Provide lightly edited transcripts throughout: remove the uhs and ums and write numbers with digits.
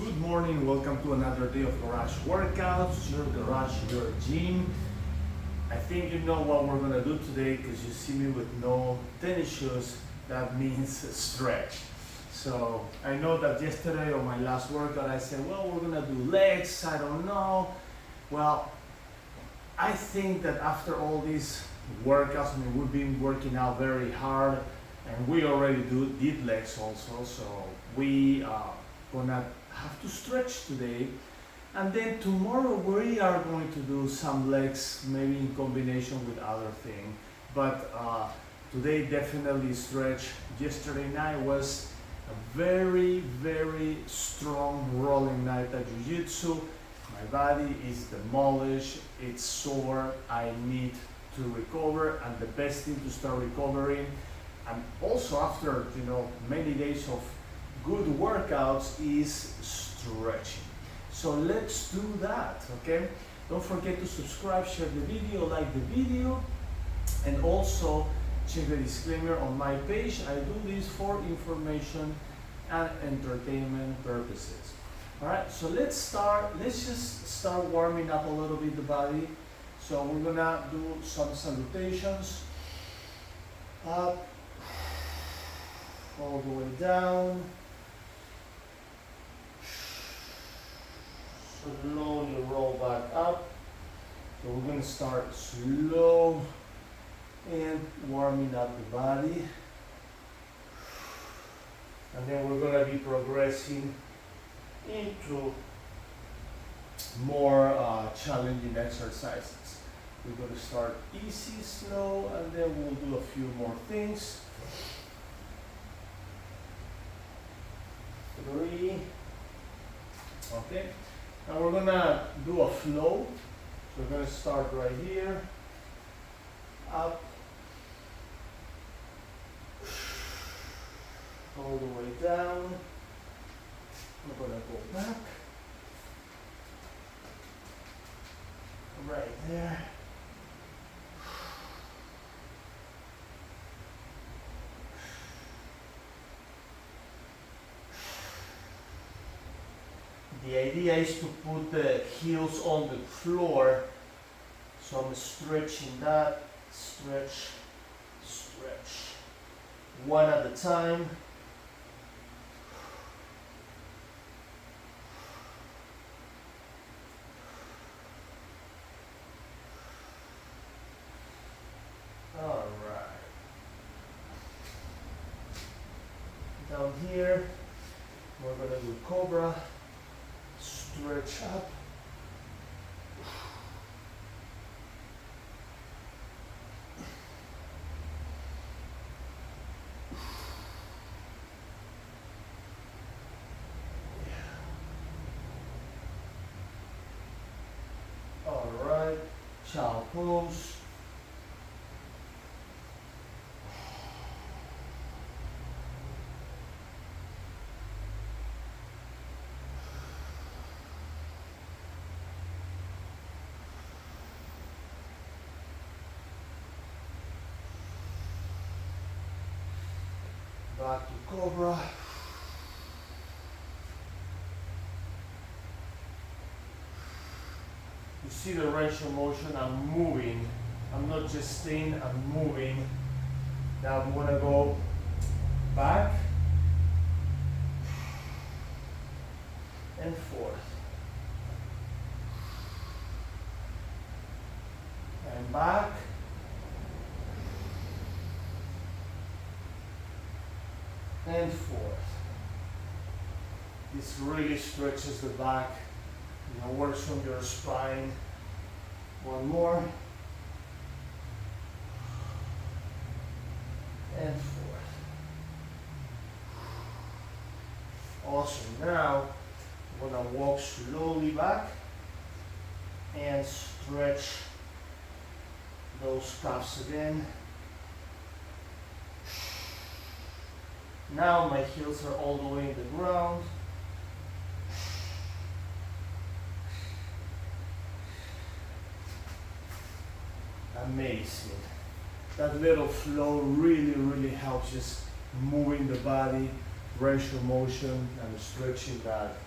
Good morning, welcome to another day of Garage Workouts, your garage, your gym. I think you know what we're gonna do today because you see me with no tennis shoes. That means stretch. So I know that yesterday on my last workout I said, well, we're gonna do legs, I don't know. Well, I think that after all these workouts, I mean, we've been working out very hard and we already did legs also, so we are gonna have to stretch today, and then tomorrow we are going to do some legs, maybe in combination with other things, but today definitely stretch. Yesterday night was a very strong rolling night at jiu-jitsu. My body is demolished, it's sore, I need to recover, and the best thing to start recovering, and also after many days of good workouts, is stretching. So let's do that, okay? Don't forget to subscribe, share the video, like the video, and also check the disclaimer on my page. I do this for information and entertainment purposes. All right, so let's just start warming up a little bit the body. So we're gonna do some salutations. Up, all the way down. Slowly roll back up. So we're going to start slow and warming up the body. And then we're going to be progressing into more challenging exercises. We're going to start easy, slow, and then we'll do a few more things. 3. Okay. Now we're gonna do a flow. So we're gonna start right here, up, all the way down. We're gonna go back, right there. The idea is to put the heels on the floor, so I'm stretching that, stretch, stretch, one at a time. All right. Down here, we're gonna do cobra. Stretch up. All right, child pose. Back to cobra. You see the range of motion, I'm moving. I'm not just staying, I'm moving. Now I'm gonna go back and forth. And back. And forth. This really stretches the back, works on your spine. One more. And forth. Awesome. Now, I'm going to walk slowly back and stretch those calves again. Now my heels are all the way in the ground. Amazing. That little flow really helps just moving the body, range of motion, and stretching that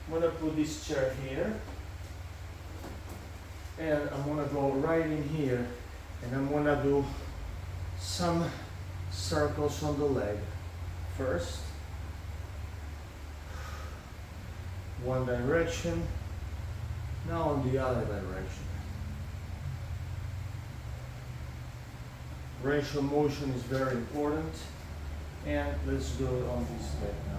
I'm gonna put this chair here, and I'm gonna go right in here, and I'm gonna do some circles on the leg. First, one direction, now on the other direction. Range of motion is very important, and let's do it on this leg now.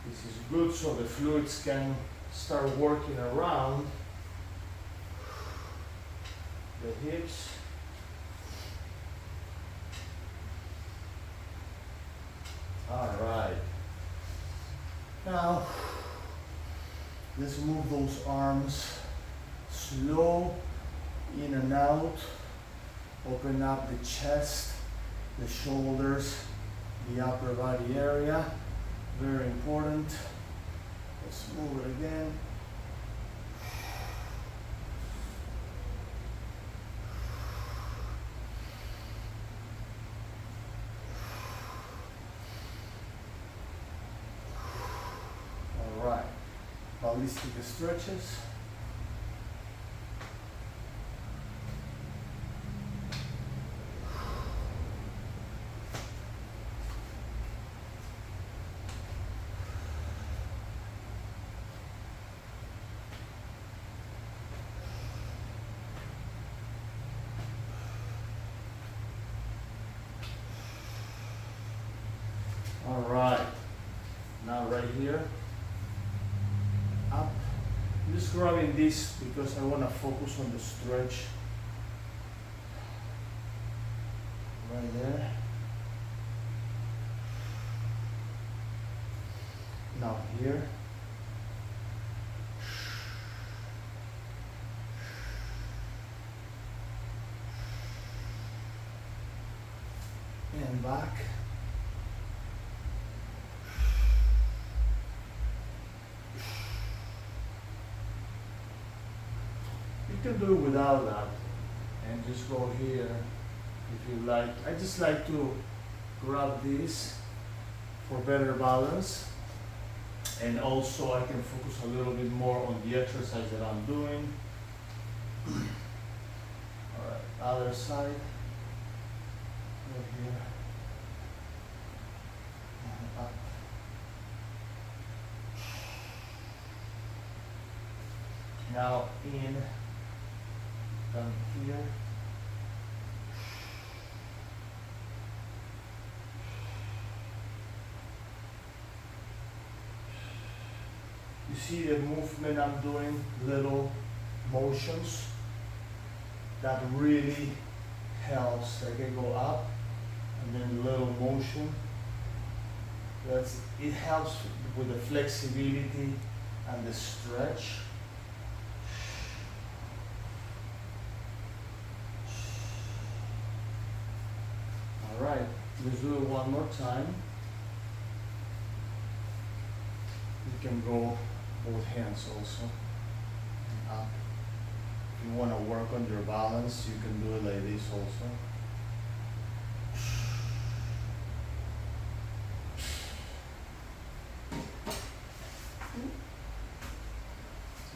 This is good so the fluids can start working around the hips. All right. Now, let's move those arms slow in and out. Open up the chest, the shoulders, the upper body area. Very important. Let's move it again. All right. Ballistic stretches. All right, now right here, up. I'm just grabbing this because I want to focus on the stretch. Right there. Now here. And back. You can do it without that and just go here if you like. I just like to grab this for better balance, and also I can focus a little bit more on the exercise that I'm doing. All right, other side. Right here. And up. Now in. Down here. You see the movement I'm doing, little motions. That really helps. I can go up and then little motion. It helps with the flexibility and the stretch. All right, let's do it one more time. You can go both hands also, and up. If you want to work on your balance, you can do it like this also.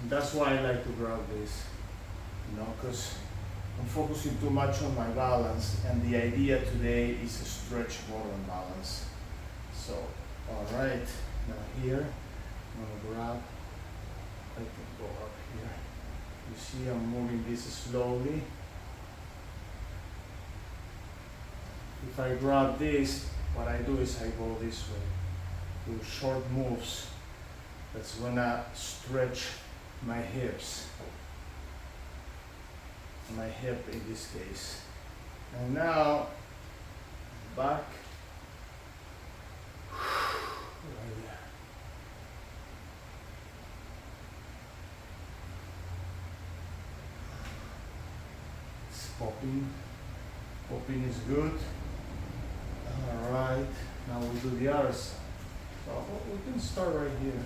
And that's why I like to grab this, because I'm focusing too much on my balance, and the idea today is to stretch more on balance. So, all right, now here, I'm gonna grab, I can go up here. You see I'm moving this slowly. If I grab this, what I do is I go this way. Do short moves. That's gonna stretch my hips. My hip in this case. And now, back. Right there. It's popping. Popping is good. All right. Now we'll do the other side. So we can start right here.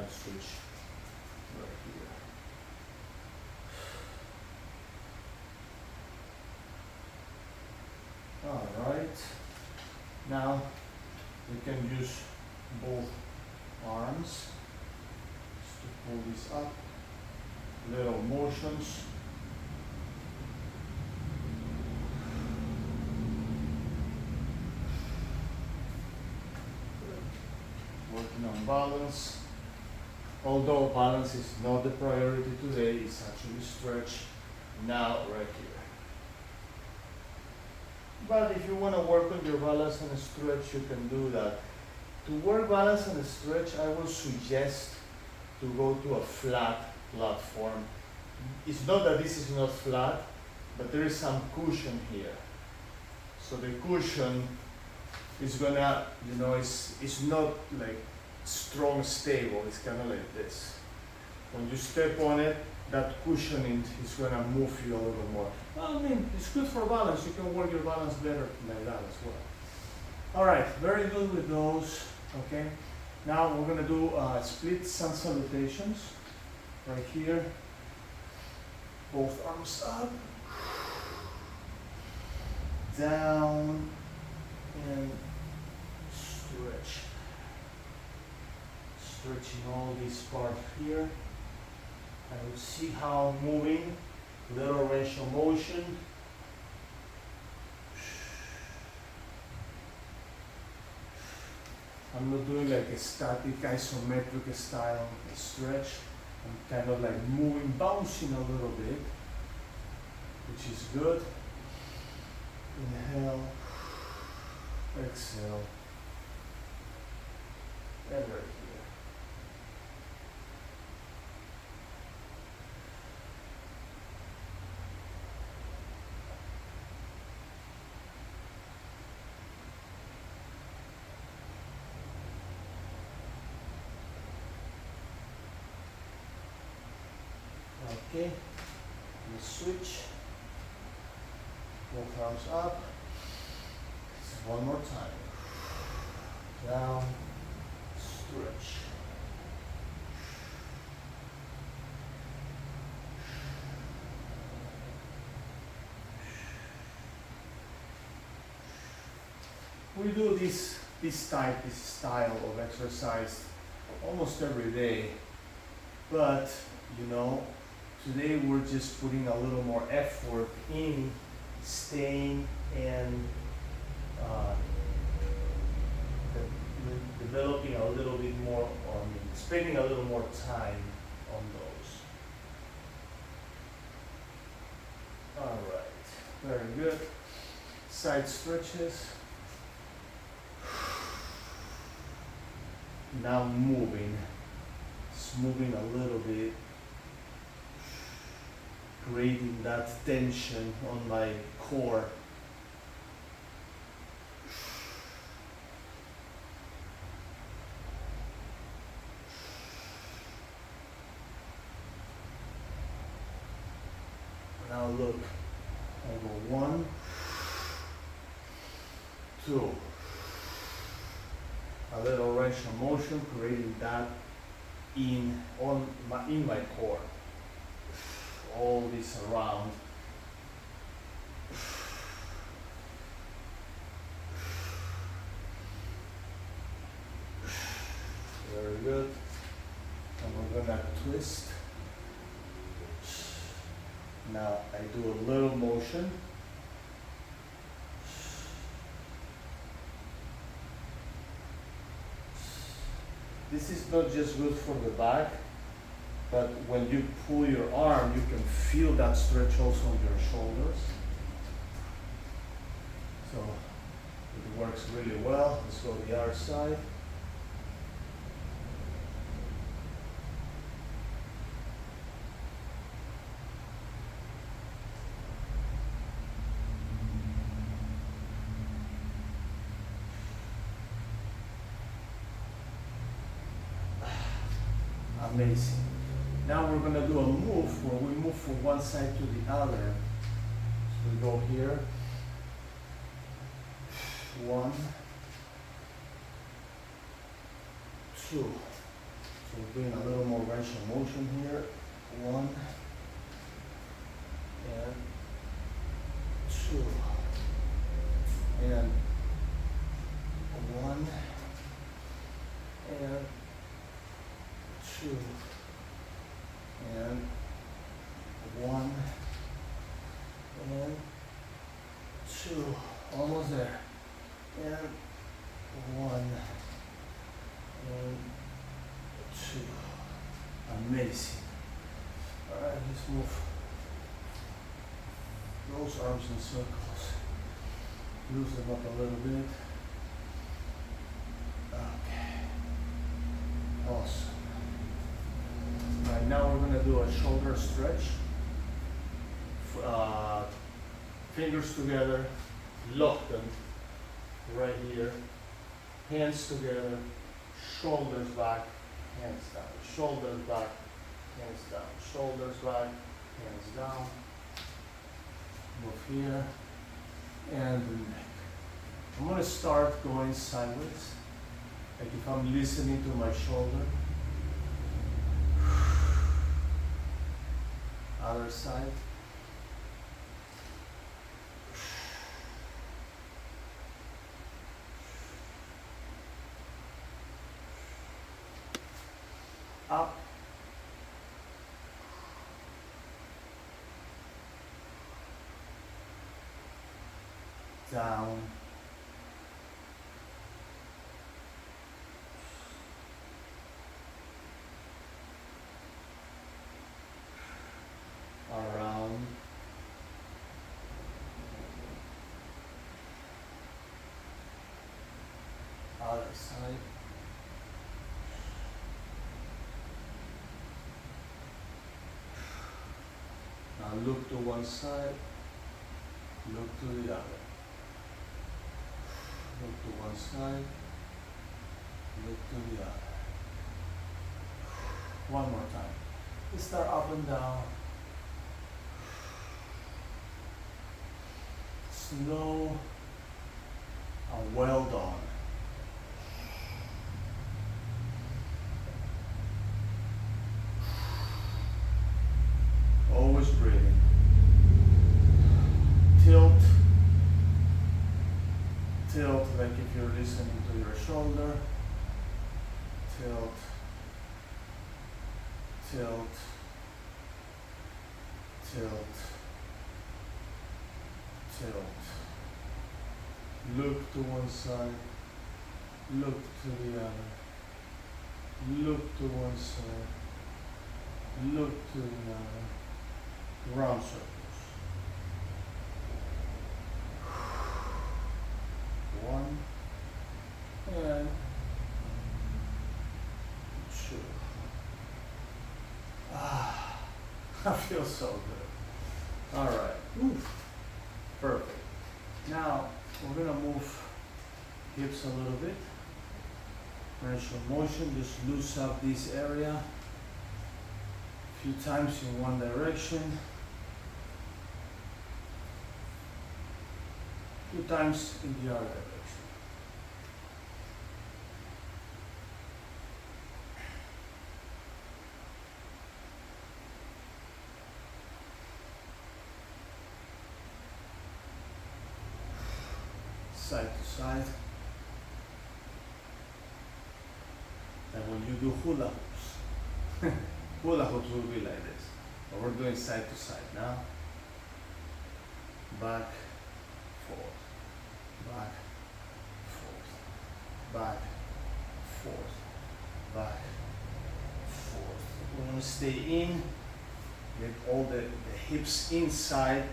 side switch right here. All right. Now we can use both arms just to pull this up. Little motions. Working on balance. Although balance is not the priority today, it's actually stretch now right here. But if you want to work on your balance and stretch, you can do that. To work balance and stretch, I will suggest to go to a flat platform. It's not that this is not flat, but there is some cushion here. So the cushion is gonna, you know, it's not like strong, stable. It's kind of like this. When you step on it, that cushioning is gonna move you a little more. Well, I mean, it's good for balance. You can work your balance better like that as well. All right, very good with those. Okay. Now we're gonna do splits and salutations. Right here. Both arms up, down, and stretch. Stretching all this part here. And you see how I'm moving, little range of motion. I'm not doing like a static isometric style stretch. I'm kind of like moving, bouncing a little bit, which is good. Inhale, exhale, and right here. Okay, let's switch. Both arms up. One more time. Down, stretch. We do this style of exercise almost every day, but you know, today we're just putting a little more effort in staying and developing a little bit more, spending a little more time on those. All right, very good. Side stretches. Now moving, just moving a little bit, creating that tension on my core. Now look, I go 1, 2. A little range of motion, creating that in my core. All this around. Very good. And we're gonna twist. Now I do a little motion. This is not just good for the back, but when you pull your arm, you can feel that stretch also on your shoulders. So it works really well. Let's go to the other side. Amazing. Now we're going to do a move where we move from one side to the other. So we go here. 1, 2. we're doing a little more range of motion here. 1 and 2 and 1 and 2 and 1 and 2, almost there, and 1 and 2. Amazing. All right, let's move those arms in circles. Loosen them up a little bit. Okay. Awesome. All right, now we're gonna do a shoulder stretch. Fingers together, lock them right here. Hands together, shoulders back, hands down. Shoulders back, hands down. Shoulders back, hands down. Move here and the neck. I'm going to start going sideways, like if I'm listening to my shoulder. Other side. Up. Down. Around. Other side. Now look to one side, look to the other. Look to one side, look to the other. One more time. We start up and down. Slow and well done. Always breathing. Tilt. Tilt like if you're listening to your shoulder. Tilt. Tilt. Tilt. Tilt. Look to one side. Look to the other. Look to one side. Look to the other. Round circles. 1 and 2. Ah, I feel so good. All right. Oof. Perfect. Now we're gonna move hips a little bit. Range of motion. Just loose up this area. A few times in one direction. Two times in the other direction. Side to side. And when you do hula hoops, hula hoops will be like this. But we're doing side to side now. Back, forth. Back, forth, back, forth, back, forth. We want to stay in, get all the hips inside.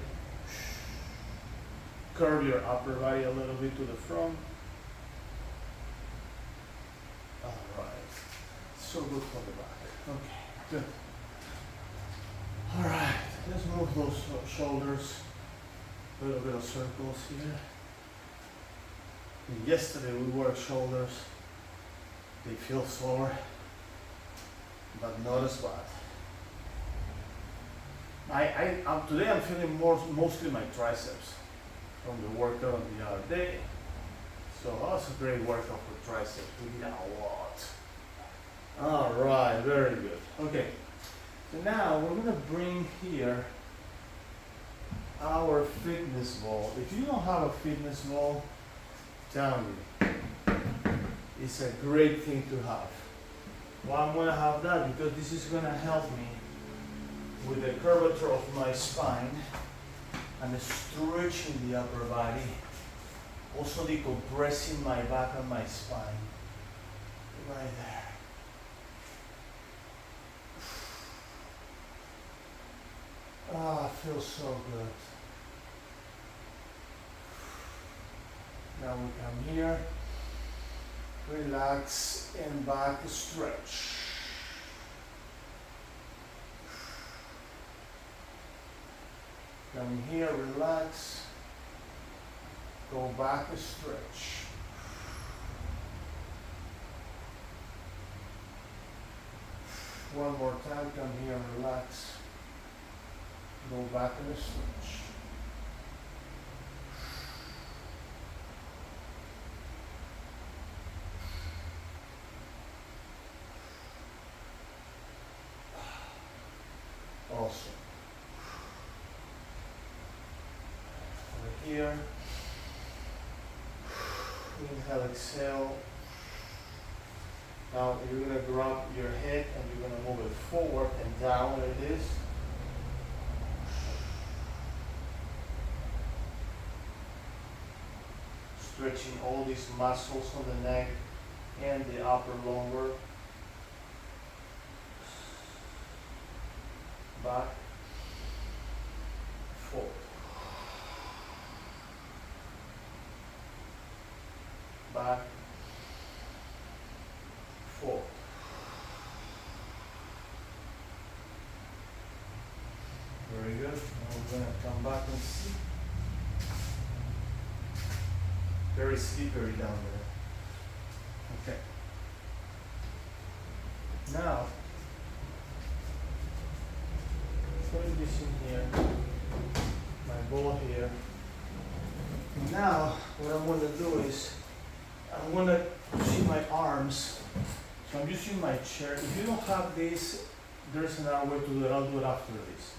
Curve your upper body a little bit to the front. All right, so good for the back. Okay, good. All right, let's move those shoulders. A little bit of circles here. Yesterday we worked shoulders. They feel sore, but not as bad. Today I'm feeling mostly my triceps from the workout of the other day. So that was a great workout for triceps. We did a lot. All right, very good. Okay, so now we're gonna bring here our fitness ball. If you don't have a fitness ball, tell me, it's a great thing to have. Well, I'm gonna have that because this is gonna help me with the curvature of my spine and stretching the upper body, also decompressing my back and my spine. Right there. Ah, feels so good. Now we come here, relax and back stretch. Come here, relax, go back stretch. One more time, come here, relax. Go back and stretch. Awesome. Over here. Inhale, exhale. Now you're going to grab your head and you're going to move it forward and down like this. Stretching all these muscles on the neck and the upper lower. Back, forward. Back, forward. Very good. Now we're going to come back and see. Very slippery down there. Okay. Now, put this in here, my ball here. Now, what I'm going to do is, I'm going to use my arms. So I'm using my chair. If you don't have this, there's another way to do it. I'll do it after this.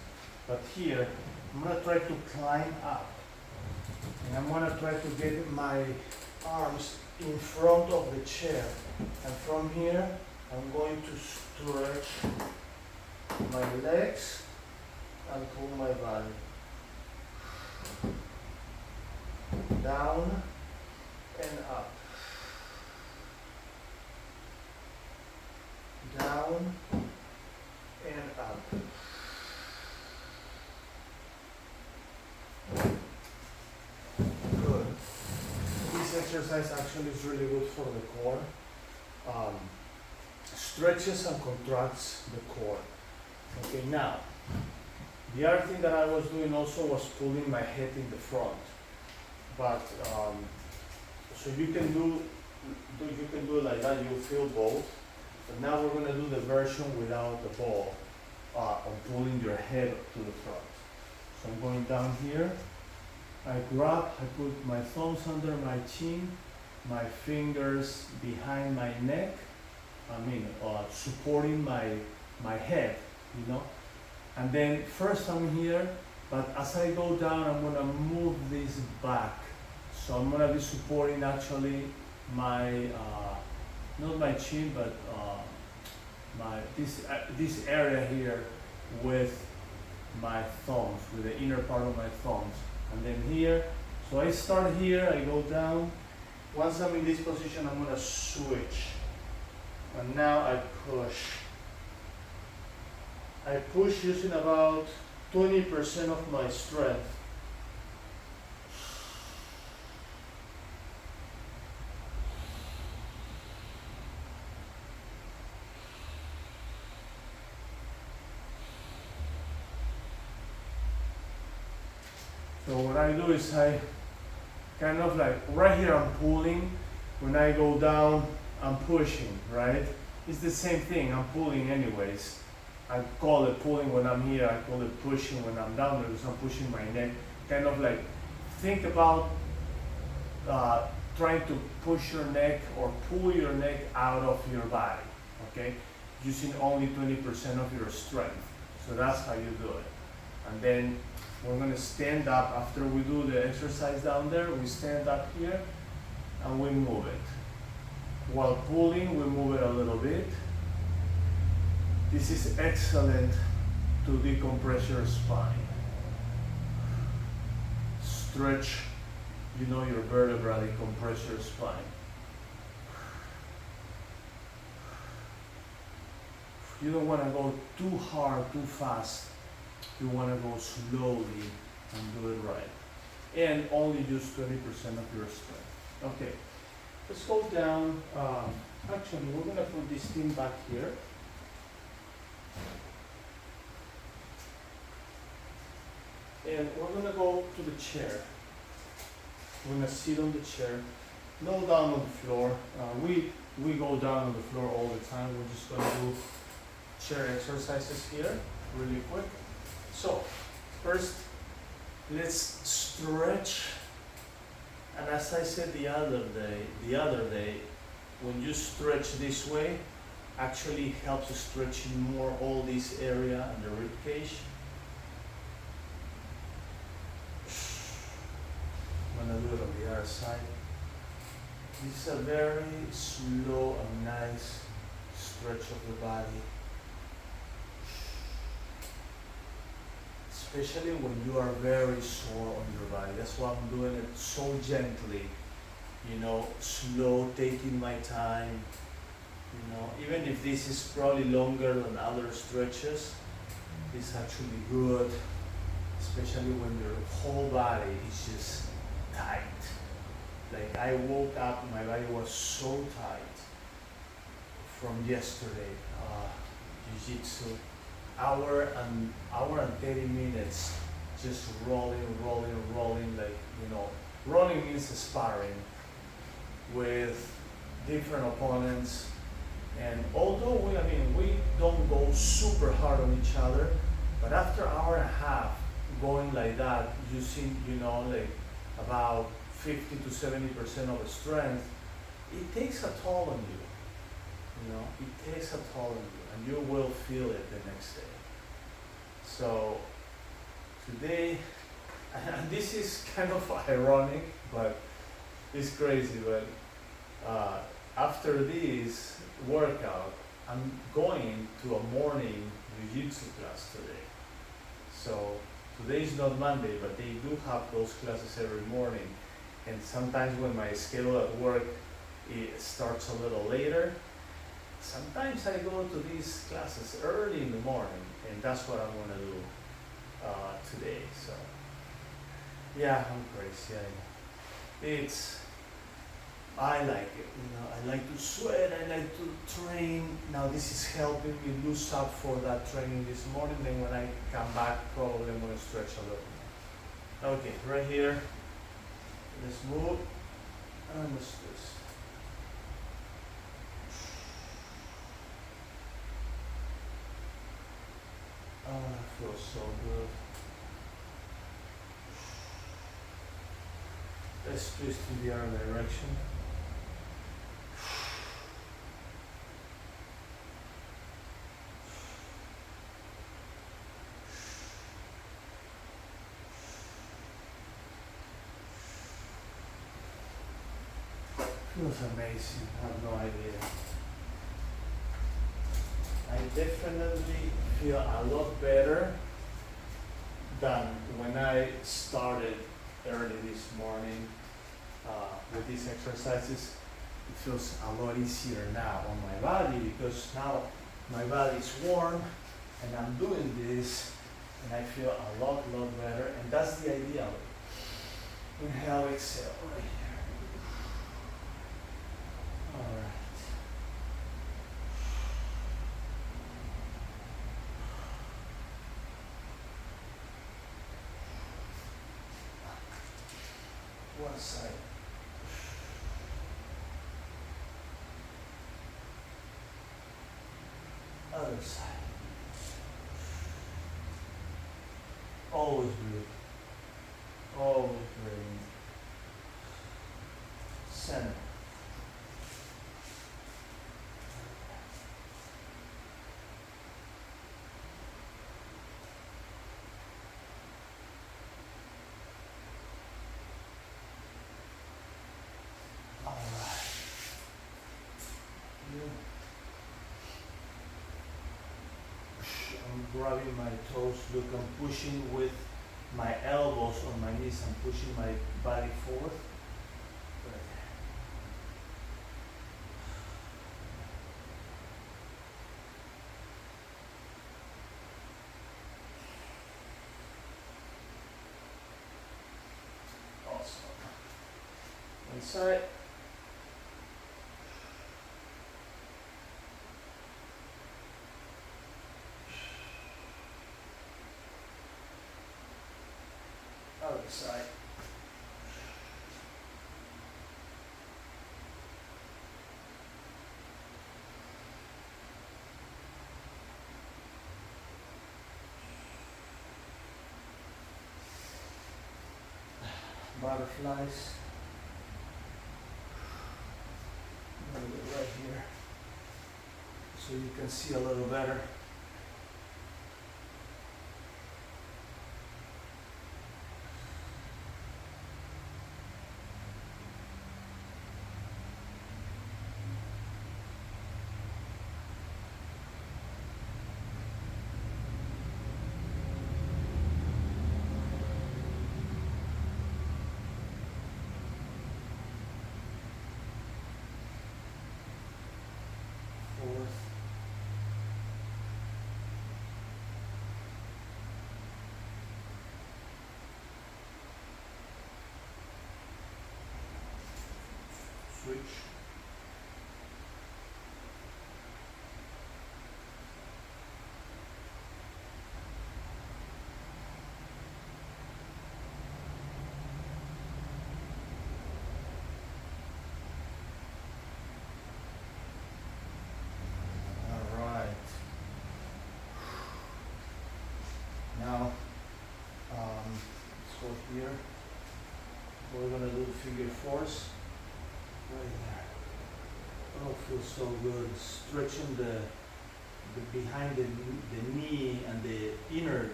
But here, I'm going to try to climb up. And I'm going to try to get my arms in front of the chair. And from here, I'm going to stretch my legs and pull my body down and up, down and up. Good. This exercise actually is really good for the core. Stretches and contracts the core. Okay, now, the other thing that I was doing also was pulling my head in the front. But, so you can do it like that, you feel both. But now we're going to do the version without the ball, on pulling your head to the front. So I'm going down here, I put my thumbs under my chin, my fingers behind my neck, supporting my head, you know. And then first I'm here, but as I go down, I'm going to move this back. So I'm going to be supporting actually my, not my chin, but this area here with my thumbs, with the inner part of my thumbs. And then here, so I start here, I go down. Once I'm in this position, I'm going to switch. And now I push. I push using about 20% of my strength. So what I do is I kind of like, right here I'm pulling, when I go down I'm pushing, right? It's the same thing, I'm pulling anyways. I call it pulling when I'm here, I call it pushing when I'm down there because I'm pushing my neck. Kind of like, think about trying to push your neck or pull your neck out of your body, okay? Using only 20% of your strength. So that's how you do it. And then we're gonna stand up after we do the exercise down there. We stand up here and we move it. While pulling, we move it a little bit. This is excellent to decompress your spine. Stretch, you know, your vertebra, decompress your spine. You don't want to go too hard, too fast. You want to go slowly and do it right. And only use 20% of your strength. Okay, let's go down. Actually, we're going to put this thing back here. And we're going to go to the chair. We're going to sit on the chair. No down on the floor. We go down on the floor all the time. We're just going to do chair exercises here really quick. So first, let's stretch. And as I said the other day, when you stretch this way, actually helps stretching more all this area and the rib cage. I'm gonna do it on the other side. This is a very slow and nice stretch of the body. Especially when you are very sore on your body. That's why I'm doing it so gently, you know, slow, taking my time, you know, even if this is probably longer than other stretches, it's actually good, especially when your whole body is just tight. Like I woke up, my body was so tight from yesterday, jiu-jitsu. Hour and 30 minutes just rolling, like, you know, rolling means sparring with different opponents. And although we don't go super hard on each other, but after an hour and a half going like that, using, you know, like about 50 to 70% of the strength, it takes a toll on you. You know, it takes a toll on you, and you will feel it the next day. So today, and this is kind of ironic, but it's crazy, but after this workout, I'm going to a morning jiu-jitsu class today. So today is not Monday, but they do have those classes every morning. And sometimes when my schedule at work it starts a little later, sometimes I go to these classes early in the morning, and that's what I'm going to do today. So yeah, I'm crazy. I like it, you know. I like to sweat, I like to train. Now this is helping me lose up for that training this morning. Then when I come back, probably I'm going to stretch a little more. Okay, right here, let's move and let's twist. Oh, that feels so good. Let's twist in the other direction. Feels amazing. I have no idea. I definitely feel a lot better than when I started early this morning with these exercises. It feels a lot easier now on my body because now my body is warm and I'm doing this and I feel a lot better, and that's the idea of it. Inhale, exhale, right here. All right. One side. Other side. Always breathe. Always breathe. Center. grabbing my toes. Look, I'm pushing with my elbows on my knees. I'm pushing my body forward. Right there. Awesome. One side. Other side. Butterflies. A little bit right here, so you can see a little better. Switch. All right. Now, let's go here. We're gonna do figure fours. Right there. Oh, feels so good. Stretching the behind the knee and the inner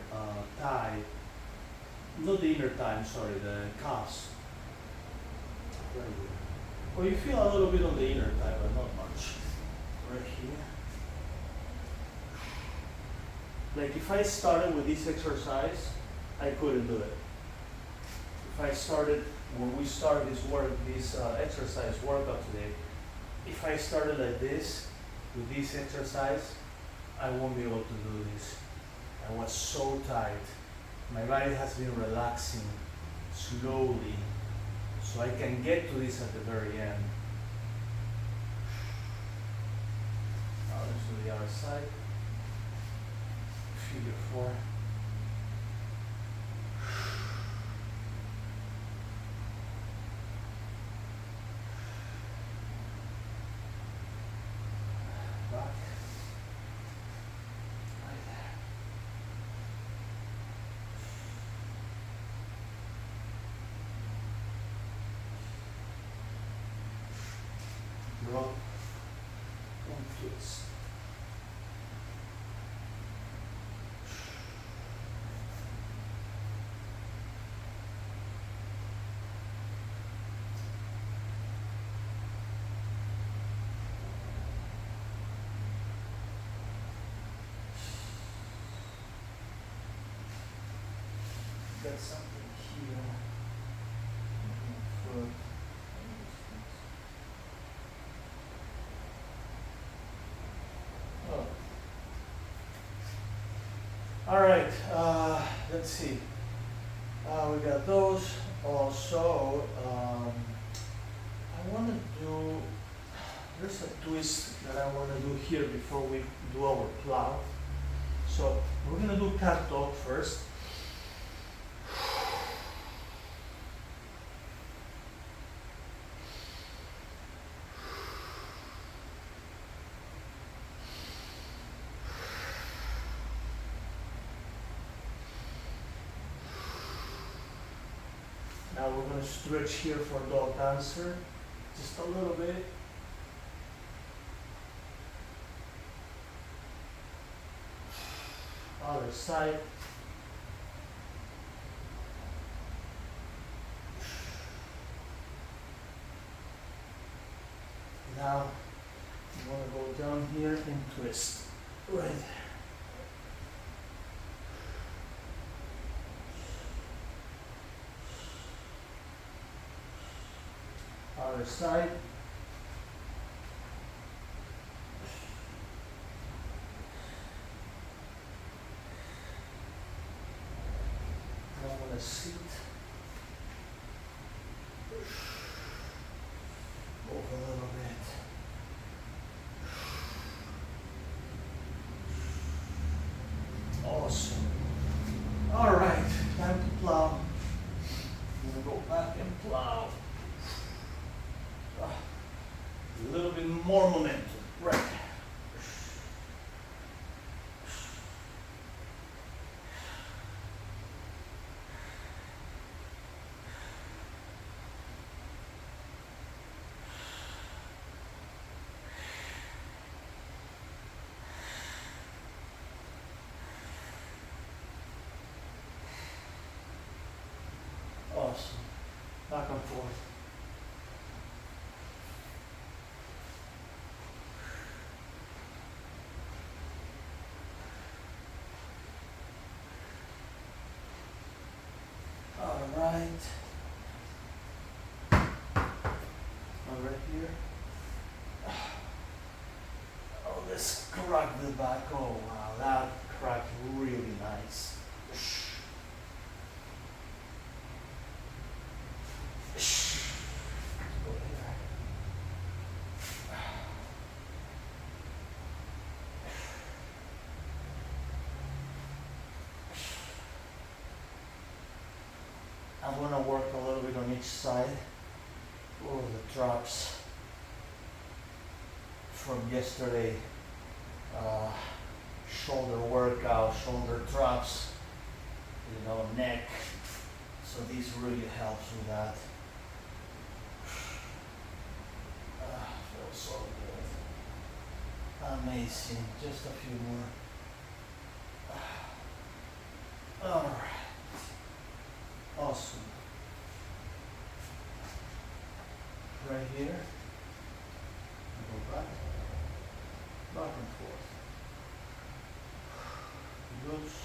thigh. Not the inner thigh, I'm sorry, the calves. Right here. Well, you feel a little bit on the inner thigh, but not much. Right here. Like if I started with this exercise, I couldn't do it. If I started, when we started this exercise workout today, if I started like this, with this exercise, I won't be able to do this. I was so tight. My body has been relaxing slowly, so I can get to this at the very end. Now let's do the other side. Figure four. Drop and twist. Got something here. Foot. Oh. All right, let's see. We got those. Also, I want to do, there's a twist that I want to do here before we do our plow. So we're going to do cat dog first. Now we're going to stretch here for dog dancer, just a little bit. Other side. Now I'm going to go down here and twist right there. Other side. I'm gonna sit. Move a little bit. Awesome. All right, time to plow. I'm gonna go back and plow. A little bit more momentum. Right. Awesome. Back and forth. All right. Over here. Oh, this cracked the back. Oh, wow, that cracked really nice. I'm going to work a little bit on each side. Oh, the drops from yesterday, shoulder workout, shoulder drops, you know, neck. So this really helps with that. Feels so good. Amazing. Just a few more. All right. Awesome. Right here. Go back. Back and forth. Loose.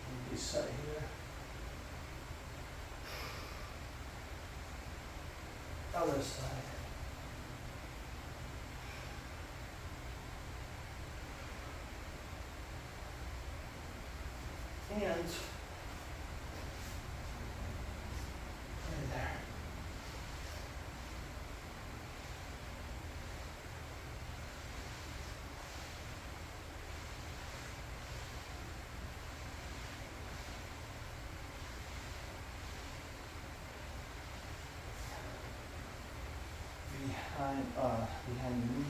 On this side here. Other side. And right there. Behind me.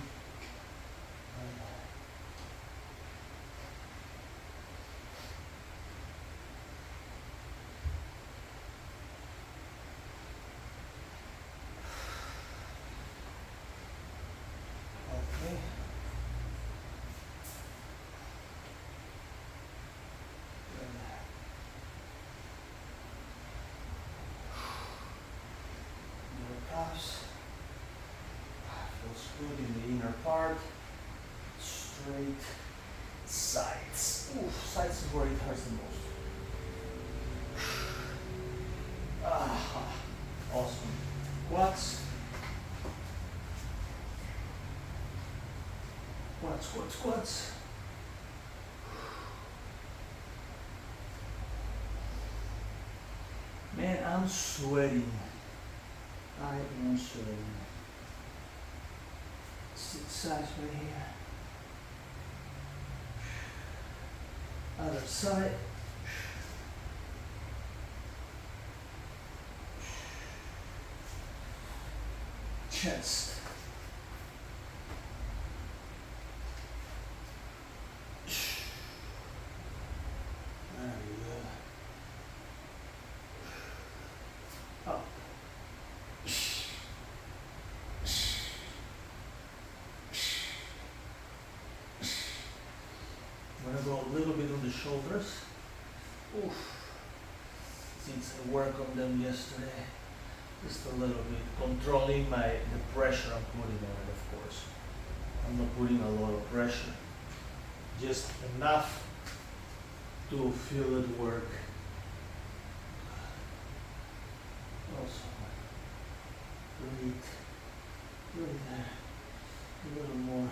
Okay. Calves. Feels good in the inner part. Straight sides. Oof, sides is where it hurts the most. Awesome. Quads. Quads, quads, quads. Man, I'm sweating. I am sweating. 6 sides right here. Other side. Chest. There we go. Up. I'm gonna go a little bit on the shoulders. Oof. Since I worked on them yesterday, just a little bit, controlling the pressure I'm putting on it, of course. I'm not putting a lot of pressure, just enough to feel it work. Also, Great. Good there. A little more.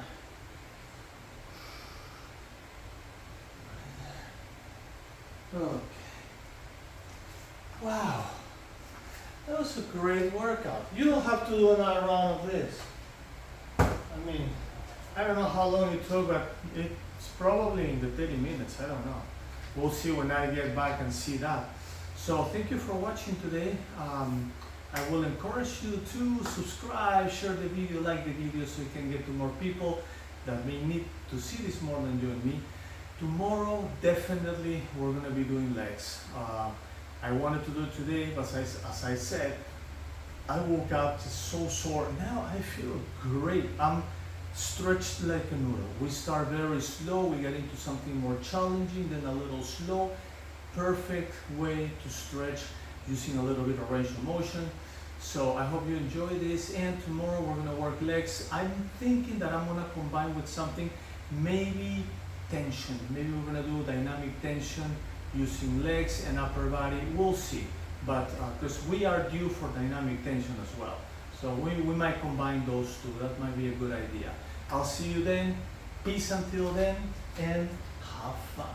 Right there. Okay. Wow. That was a great workout. You don't have to do another round of this. I mean, I don't know how long it took, but it's probably in the 30 minutes. I don't know. We'll see when I get back and see that. So thank you for watching today. I will encourage you to subscribe, share the video, like the video so you can get to more people that may need to see this more than you and me. Tomorrow, definitely, we're going to be doing legs. I wanted to do it today, but as I said, I woke up just so sore. Now I feel great. I'm stretched like a noodle. We start very slow, we get into something more challenging, then a little slow. Perfect way to stretch using a little bit of range of motion. So I hope you enjoy this, and tomorrow we're going to work legs. I'm thinking that I'm going to combine with something, maybe tension. Maybe we're going to do dynamic tension using legs and upper body. We'll see, but because we are due for dynamic tension as well, so we might combine those two. That might be a good idea. I'll see you then. Peace until then, and have fun.